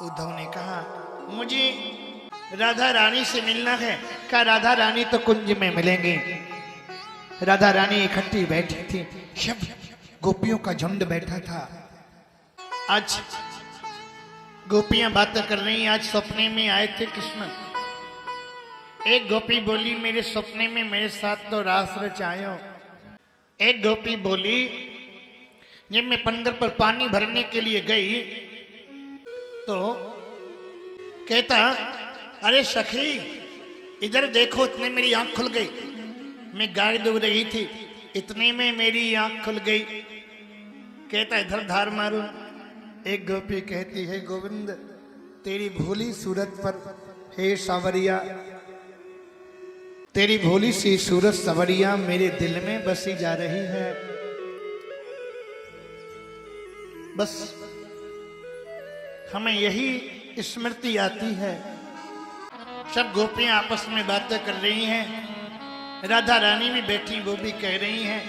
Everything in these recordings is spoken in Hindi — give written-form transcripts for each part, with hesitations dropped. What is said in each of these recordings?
उद्धव ने कहा मुझे राधा रानी से मिलना है। कहा राधा रानी तो कुंज में मिलेंगे। राधा रानी इकट्ठी बैठी थी, सब गोपियों का झुंड बैठा था। आज गोपियां बातें कर रही। आज सपने में आए थे कृष्ण। एक गोपी बोली मेरे सपने में मेरे साथ तो रास रचायो। एक गोपी बोली जब मैं पंदर पर पानी भरने के लिए गई तो कहता अरे सखी इधर देखो, इतने मेरी आंख खुल गई। मैं गाय दूध रही थी, इतने में मेरी आंख खुल गई। कहता इधर धार मारू। एक गोपी कहती है गोविंद तेरी भोली सूरत पर हे सावरिया, तेरी भोली सी सूरत सवरिया मेरे दिल में बसी जा रही है। बस हमें यही स्मृति आती है। सब गोपियां आपस में बातें कर रही हैं। राधा रानी भी बैठी, वो भी कह रही हैं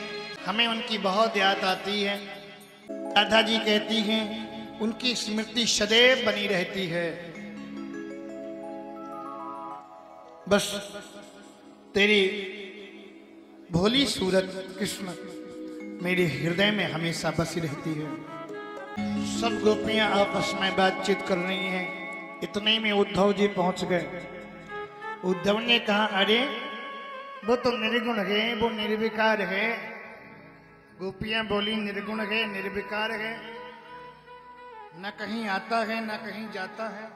हमें उनकी बहुत याद आती है। राधा जी कहती हैं उनकी स्मृति सदैव बनी रहती है। बस तेरी भोली सूरत कृष्ण मेरे हृदय में हमेशा बसी रहती है। सब गोपियां आपस में बातचीत कर रही हैं। इतने में उद्धव जी पहुंच गए। उद्धव ने कहा अरे वो तो निर्गुण है, वो निर्विकार है। गोपियां बोली निर्गुण है, निर्विकार है, न कहीं आता है न कहीं जाता है।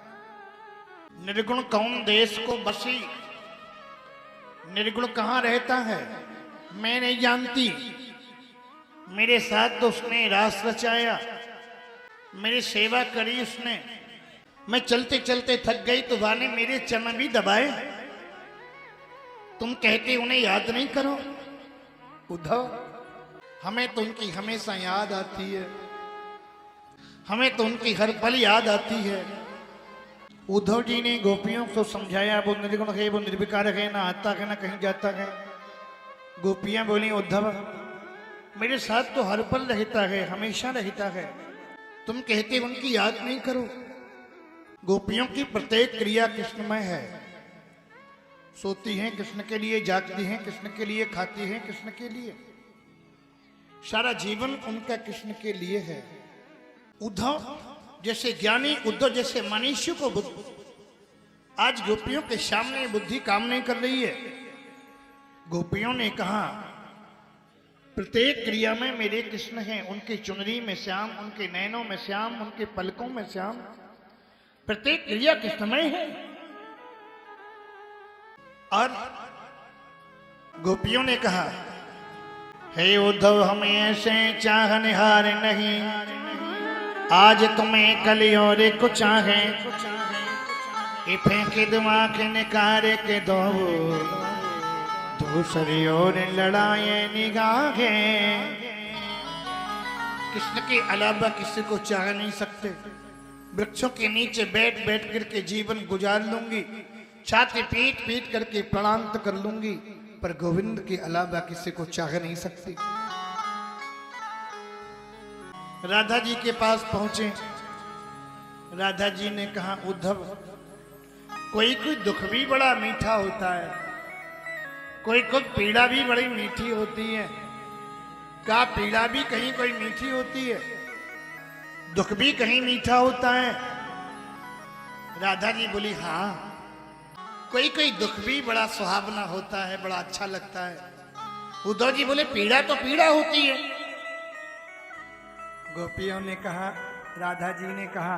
निर्गुण कौन देश को बसी, निर्गुण कहाँ रहता है मैं नहीं जानती। मेरे साथ तो उसने रास रचाया, मेरी सेवा करी उसने। मैं चलते चलते थक गई तो वाने मेरे चरण भी दबाए। तुम कहते उन्हें याद नहीं करो। उद्धव हमें तो उनकी हमेशा याद आती है, हमें तो उनकी हर पल याद आती है। उद्धव जी ने गोपियों को समझाया वो निर्गुण है, वो निर्विकार है, ना आता है ना कहीं जाता है। गोपियां बोली उद्धव मेरे साथ तो हर पल रहता है, हमेशा रहता है, तुम कहते उनकी याद नहीं करो। गोपियों की प्रत्येक क्रिया कृष्णमय है। सोती हैं कृष्ण के लिए, जागती हैं कृष्ण के लिए, खाती हैं कृष्ण के लिए, सारा जीवन उनका कृष्ण के लिए है। उद्धव जैसे ज्ञानी, उद्धव जैसे मनुष्य को बुद्ध, आज गोपियों के सामने बुद्धि काम नहीं कर रही है। गोपियों ने कहा प्रत्येक क्रिया में मेरे कृष्ण हैं। उनकी चुनरी में श्याम, उनके नैनों में श्याम, उनके पलकों में श्याम, प्रत्येक क्रिया कृष्णमय है। और गोपियों ने कहा हे उद्धव हम ऐसे चाहनिहार नहीं, आज तुम्हें कल और कुछ चाहे, ये फेंके दिमाग निकारे के दो, दूसरी ओर लड़ाए निगाहें। कृष्ण के अलावा किसी को चाह नहीं सकते। वृक्षों के नीचे बैठ बैठ करके जीवन गुजार लूंगी, छाती पीट पीट करके प्रणाम कर लूंगी, पर गोविंद के अलावा किसी को चाह नहीं सकती। राधा जी के पास पहुंचे। राधा जी ने कहा उद्धव कोई कोई दुख भी बड़ा मीठा होता है, कोई कोई पीड़ा भी बड़ी मीठी होती है। क्या पीड़ा भी कहीं कोई मीठी होती है, दुख भी कहीं मीठा होता है। राधा जी बोली हाँ, कोई कोई दुख भी बड़ा सुहावना होता है, बड़ा अच्छा लगता है। उद्धव जी बोले पीड़ा तो पीड़ा होती है। गोपियों ने कहा, राधा जी ने कहा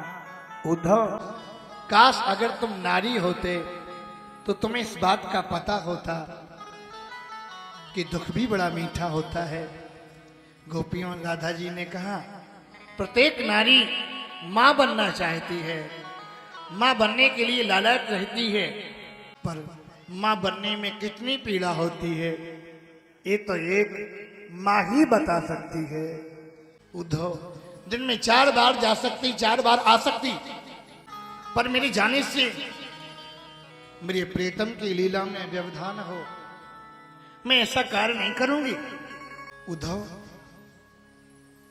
उद्धव काश अगर तुम नारी होते तो तुम्हें इस बात का पता होता कि दुख भी बड़ा मीठा होता है। गोपियों राधा जी ने कहा प्रत्येक नारी मां बनना चाहती है, मां बनने के लिए लालच रहती है, पर मां बनने में कितनी पीड़ा होती है ये तो एक मां ही बता सकती है। उद्धव दिन में 4 बार जा सकती, 4 बार आ सकती, पर मेरे जाने से मेरे प्रीतम की लीला में व्यवधान हो, मैं ऐसा कार्य नहीं करूंगी। उद्धव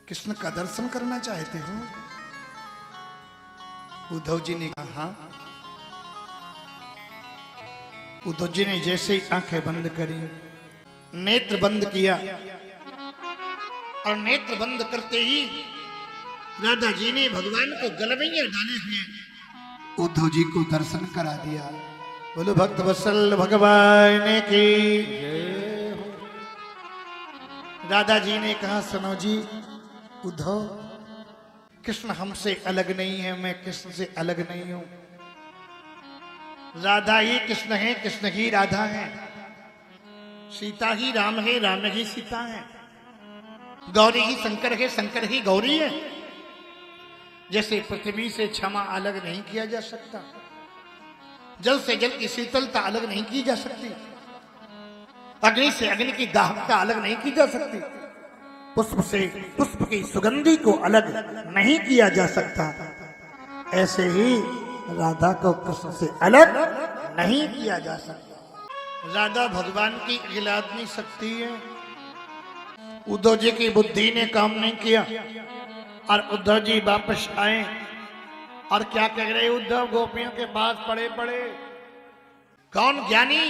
कृष्ण का दर्शन करना चाहते हो? उद्धव जी ने कहा हाँ। उद्धव जी ने जैसे ही आंखें बंद करी, नेत्र बंद किया, और नेत्र बंद करते ही राधा जी ने भगवान को गलवैया डाले हुए उद्धव जी को दर्शन करा दिया। बोलो भक्त वत्सल भगवान की जय हो। राधा जी ने कहा सुनो जी, उद्धव कृष्ण हमसे अलग नहीं है, मैं कृष्ण से अलग नहीं हूं। राधा ही कृष्ण है, कृष्ण ही राधा है, सीता ही राम है, राम ही सीता है, गौरी ही शंकर है, शंकर ही गौरी है। जैसे पृथ्वी से क्षमा अलग नहीं किया जा सकता, जल से जल की शीतलता अलग नहीं की जा सकती, अग्नि से अग्नि की दाहकता अलग नहीं की जा सकती, पुष्प से पुष्प की सुगंधी को अलग नहीं किया जा सकता, ऐसे ही राधा को कृष्ण से अलग नहीं किया जा सकता। राधा भगवान की अखिलात्मी शक्ति है। उद्धव जी की बुद्धि ने काम नहीं किया और उद्धव जी वापस आए और क्या कह रहे उद्धव गोपियों के पास पड़े पड़े। कौन ज्ञानी?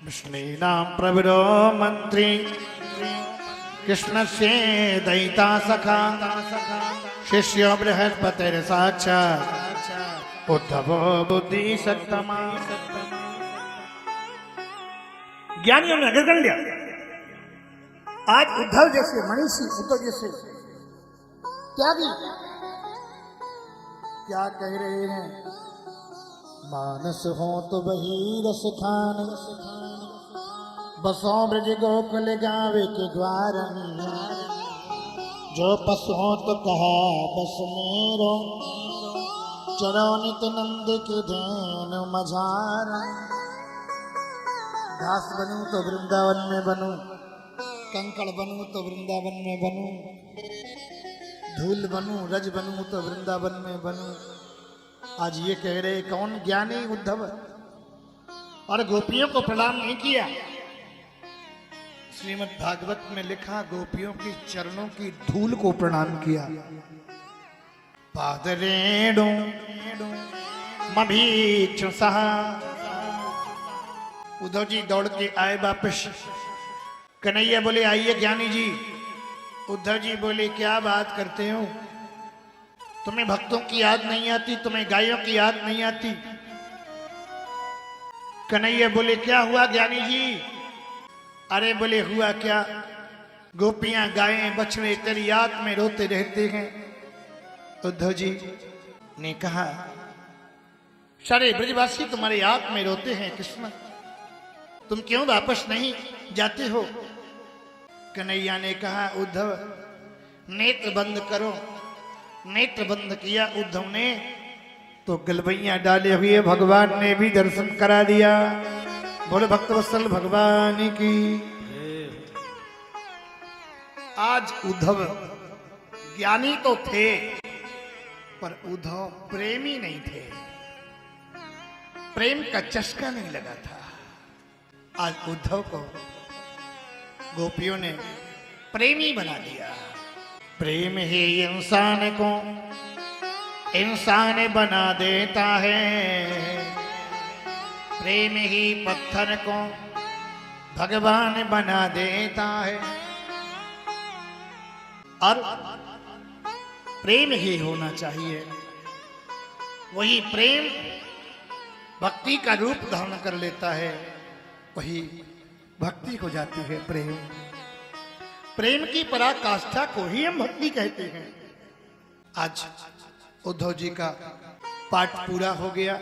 विष्णु नाम प्रविरो मंत्री कृष्ण से दैता सखा शिष्य बृहस्पति साक्षात् उद्धव बुद्धि सत्तमा। ज्ञानियों ने अग्र कर लिया। आज उद्धव जैसे मनीषी, उद्धव जैसे त्यागी क्या कह रहे हैं? मानस हो तो वही रस खान, बसों ब्रज गोकुल गावे के द्वार, जो पशु हो तो कहा बस मेरो, चरो नित नंद के धैन मझार। घास बनूं तो वृंदावन में बनूं, कंकड़ बनूं तो वृंदावन में बनूं, धूल बनूं रज बनूं तो वृंदावन में बनूं। आज ये कह रहे कौन ज्ञानी? उद्धव। और गोपियों को प्रणाम नहीं किया। श्रीमद् भागवत में लिखा गोपियों की चरणों की धूल को प्रणाम किया। पादरेणु मभीक्षु सहा। उद्धव जी दौड़ के आए वापस। कन्हैया बोले आइए ज्ञानी जी। उद्धव जी बोले क्या बात करते हो? तुम्हें भक्तों की याद नहीं आती, तुम्हें गायों की याद नहीं आती। कन्हैया बोले क्या हुआ ज्ञानी जी? अरे बोले हुआ क्या, गोपियां गायें बछड़े तेरी याद में रोते रहते हैं। उद्धव जी ने कहा सारे ब्रजवासी तुम्हारे याद में रोते हैं कृष्ण, तुम क्यों वापस नहीं जाते हो? कन्हैया ने कहा उद्धव नेत्र बंद करो। नेत्र बंद किया उद्धव ने तो गलवैया डाले हुए भगवान ने भी दर्शन करा दिया। बोले भक्तवत्सल भगवान की। आज उद्धव ज्ञानी तो थे पर उद्धव प्रेमी नहीं थे, प्रेम का चस्का नहीं लगा था। आज उद्धव को गोपियों ने प्रेमी बना दिया। प्रेम ही इंसान को इंसान बना देता है, प्रेम ही पत्थर को भगवान बना देता है। और प्रेम ही होना चाहिए, वही प्रेम भक्ति का रूप धारण कर लेता है, वही भक्ति हो जाती है प्रेम। प्रेम की पराकाष्ठा को ही हम भक्ति कहते हैं। आज उद्धव जी का पाठ पूरा हो गया।